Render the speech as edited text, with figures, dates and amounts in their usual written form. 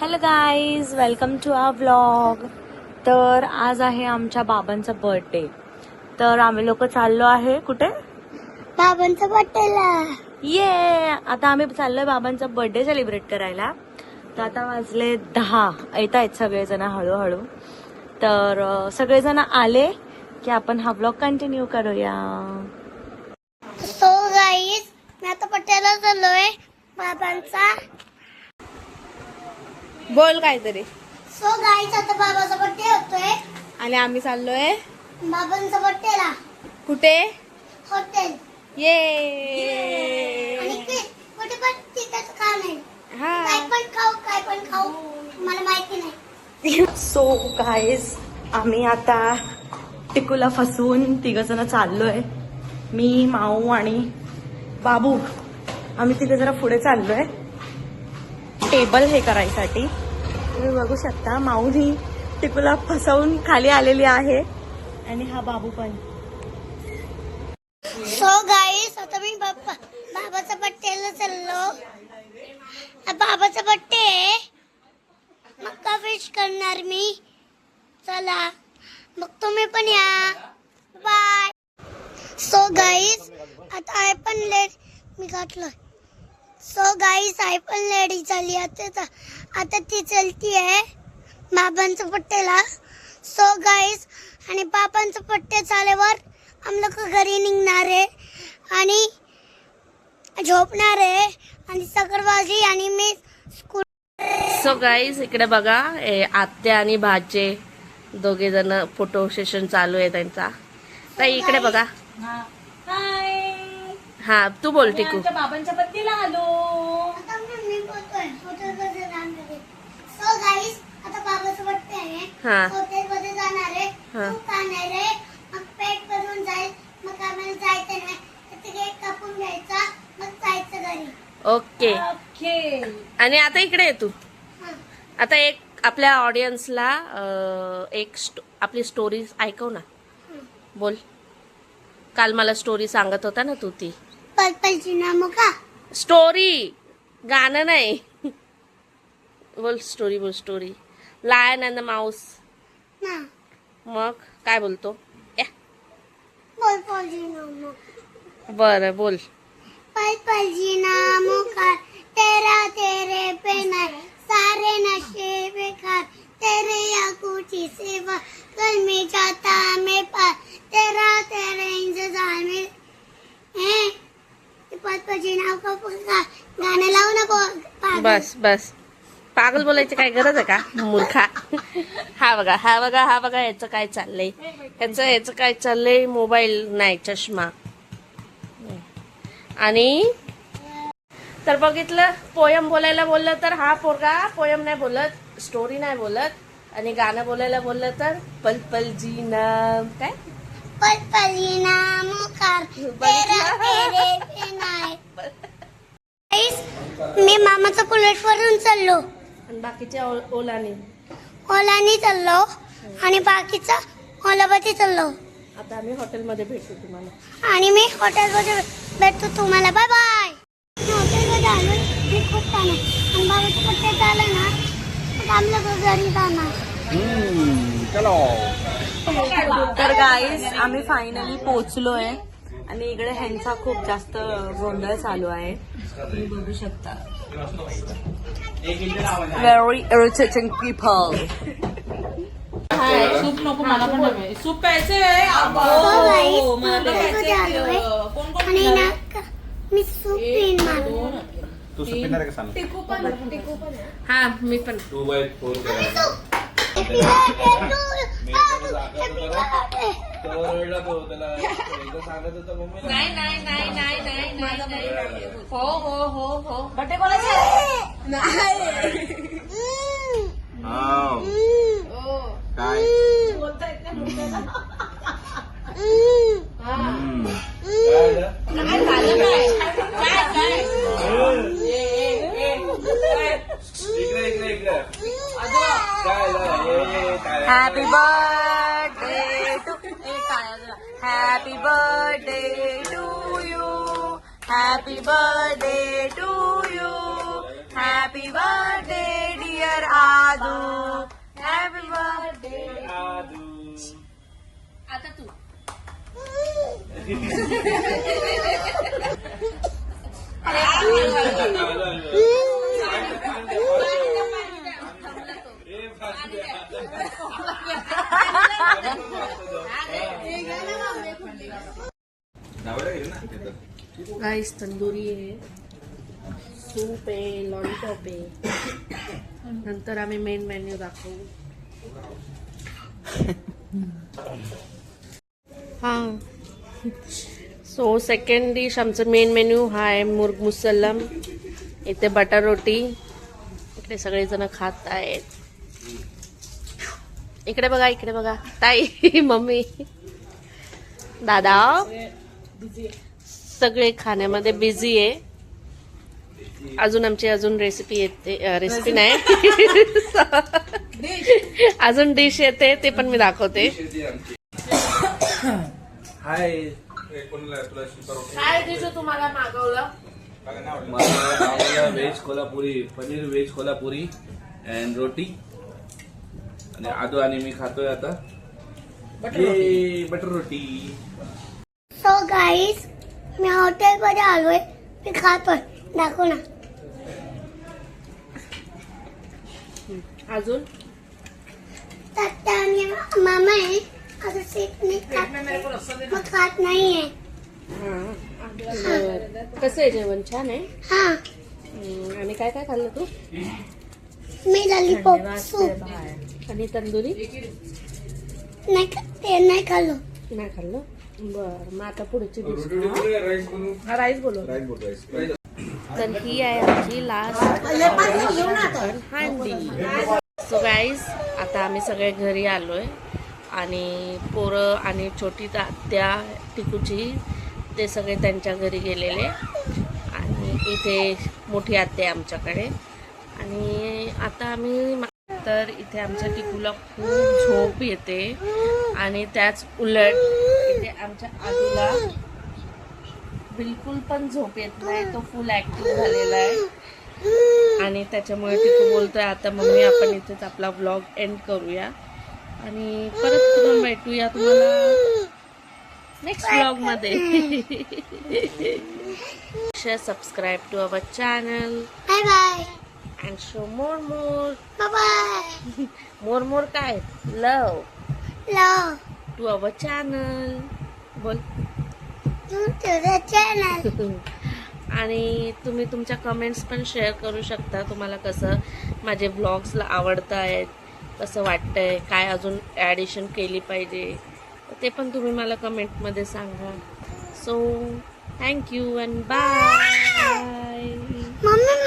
Hello guys, welcome to our vlog. तर आज आहे आमच्या बाबांचा बर्थडे. तर आम्ही लोक चाललो आहे कुठे? बाबांचा बर्थडेला. ये आता आम्ही चाललोय बाबांचा बर्थडे सेलिब्रेट करायला. तर आता वाजले 10. येत आहेत सगळेजण हळूहळू. तर सगळेजण आले की आपण हा व्लॉग कंटिन्यू करूया. सो गाईज, मी आता पट्ट्याला चाललोय बाबांचा. बोल काहीतरी. सो गाईज, आता बाबाचा बर्थडे होतोय आणि आम्ही चाललोय बाबांचा बर्थडेला. कुठे? हॉटेल. ये आणि कुठे पण तिथंच खा नाही. हा. काय पण खाऊ मला माहिती नाही. सो गाईज, आम्ही आता टिकूला फसवून तिघजण चाललोय. मी, माऊ आणि बाबू. आम्ही तिथे जरा पुढे चाललोय टेबल हे करायसाठी. तुम्ही बघू शकता माऊनी टिकूला फसवून खाली आलेली आहे आणि हा बाबू पण. सो गाईज, आता मी बाबाचा बर्थडेला चाललो. बाबाचा बर्थडे आहे, मग का विश करणार मी. चला मग तुम्ही पण या. बाय. सो गाईज, आता आय पण लेट मी घातलोय. सो गाईज, आय पण लेडी झाली. आता ती चलती आहे बाबांच्या पट्ट्याला. सो गाईज, आणि बाबांचं पट्टे झाल्यावर आम्ही लोक घरी निघणार आहे आणि झोपणार आहे आणि सकरवाजी आणि मी स्कूल. सो गाईज, इकडे बघा आत्या आणि भाचे दोघे जण फोटो सेशन चालू आहे त्यांचा. तर इकडे बघा. हा, तू बोल टिकू. बाबांच्या बर्थडेला आलो. आता मी बोलतोय हॉटेलमध्ये जाणार आहे. सो गाईज, आता बाबाचा बर्थडे आहे, हा. हॉटेलमध्ये जाणार आहे. हा. खूप खाणार आहे, मग पेट भरून जाईल. मग आम्हाला जायचं नाही तर ते केक कापून घ्यायचा, मग जायचं घरी. ओके. आणि आता इकडे ये तू. हा. आता एक आपल्या ऑडियन्सला आपली स्टोरी ऐकव ना. बोल. काल मला स्टोरी सांगत होता ना तू, ती पलपलची नामो का स्टोरी, गाणं नाही. बोल स्टोरी, बोल story. Lion and the mouse. ना मग काय बोलतो? पलपलची नामो. बरं बोल. पलपलची नामो का तेरा तेरे पे नहीं सारे नशे बेकार तेरे आंखों की सेवा कल में जाता मैं पार तेरा तेरे इंतजार में है. पलपलची नाव का गाणं लाव ना. पागल. बस बस, पागल बोलायची काय गरज आहे का मूर्खा. हा बघा, हा बघा, हा बघा, याचं काय चाललंय. याचं काय चाललंय. मोबाईल नाही, चष्मा. आणि तर बघितलं, पोयम बोलायला बोललं तर हा पोरगा पोयम नाही बोलत, स्टोरी नाही बोलत. आणि गाणं बोलायला बोललं तर पल पल जीना. काय पलपलची नामो का तेरा तेरे पे नहीं. मी मामाचा बुलेट वरून चाललो आणि बाकीच्या ओलाने. ओलानी चाललो आणि बाकीचा ओलावरती चाललो. आता आम्ही हॉटेलमध्ये भेटू तुम्हाला. आणि मी हॉटेलमध्ये भेटतो तुम्हाला. Bye bye. हॉटेलमध्ये आलो मी खूप छान आहे. आणि बाबाच्या पट्ट्यात झालं ना मग आम्ही लोक घरी जाणार. तर गाईज, आम्ही फायनली पोचलोय आणि इकडे ह्यांचा खूप जास्त गोंधळ चालू आहे. तुम्ही बघू शकता. Very irritating people. सूप नको, मला पण हवे. सूप प्यायचे. So guys, हॉटेलमध्ये आलोय आणि ना मी सूप पिन मारलो. तू सूप पिणार का सांग? टिकू पण. हा, मी पण. 2/4 करा. Happy birthday to you. Happy birthday. रडला तो, त्याला एकदा सांगत होता मम्मीला. नाही. हो. बर्थडे कोणाचा आहे? हाव. काय? इकडे. Happy birthday to. Happy birthday to you. Happy birthday to you. Happy birthday dear Adu happy birthday Adu. आता तू राईस तंदुरी आहे, सूप आहे, लॉलीपॉप आहे. नंतर आम्ही मेन मेन्यू दाखवू. हा सो सेकंड डिश आमचं मेन मेन्यू हा आहे मुर्ग मुसल्लम. इथे बटर रोटी. इकडे सगळेजण खात आहेत. इकडे बघा ताई मम्मी दादा सगळे खाण्यामध्ये बिझी आहे. अजून आमची रेसिपी येते. रेसिपी नाही अजून डिश येते ते पण मी दाखवते. हाय कोणाला तुला परोठा काय डिश तुम्हाला मागवलं? मला veg Kolhapuri paneer veg Kolhapuri and roti आणि आदू आणि मी खातोय आता बटर रोटी. सो गाईस मी हॉटेलमध्ये आलोय. मी खातोय. दाखव ना. अजून तात्या आणि मामा आहे. आता सीट मी मग खात नाहीये. कसं आहे जेवण? छान आहे. हा आणि काय काय खाल्लं तू? मी लॉलीपॉप सूप आणि तंदुरी नाही ते नाही खाल्लो. नाही खाल्लं. बर मग आता पुढची डिश राईस बनवू. राईस बोलव. राईस. तर ही आहे आमची लास्ट हंडी. सो गाईज आता आम्ही सगळे घरी आलोय आणि पोरं आणि छोटी आत्या टिकूची ते सगळे त्यांच्या घरी गेलेले आणि इथे मोठी आत्या आहे आमच्याकडे. आणि आता आम्ही तर इथे आमच्या टिकूला खूप झोप येते आणि त्याच उलट इथे आमच्या आदूला बिलकुल पण झोप येत नाही. तो फुल ऍक्टिव्ह झालेला आहे आणि त्याच्यामुळे टिकू बोलतोय आता मम्मी आपण इथेच आपला व्लॉग एंड करूया आणि परत पुन्हा भेटूया तुम्हाला नेक्स्ट व्लॉग मध्ये. Subscribe to our channel bye bye. And show more bye bye. More काय love love to our channel बोल. तुझं चॅनल. आणि तुम्ही तुमच्या कमेंट्स पण शेअर करू शकता. तुम्हाला कसं माझे व्लॉग्सला आवडत आहेत, कसं वाटतंय, काय अजून ॲडिशन केली पाहिजे ते पण तुम्ही मला कमेंटमध्ये सांगा. So thank you and bye. Mummy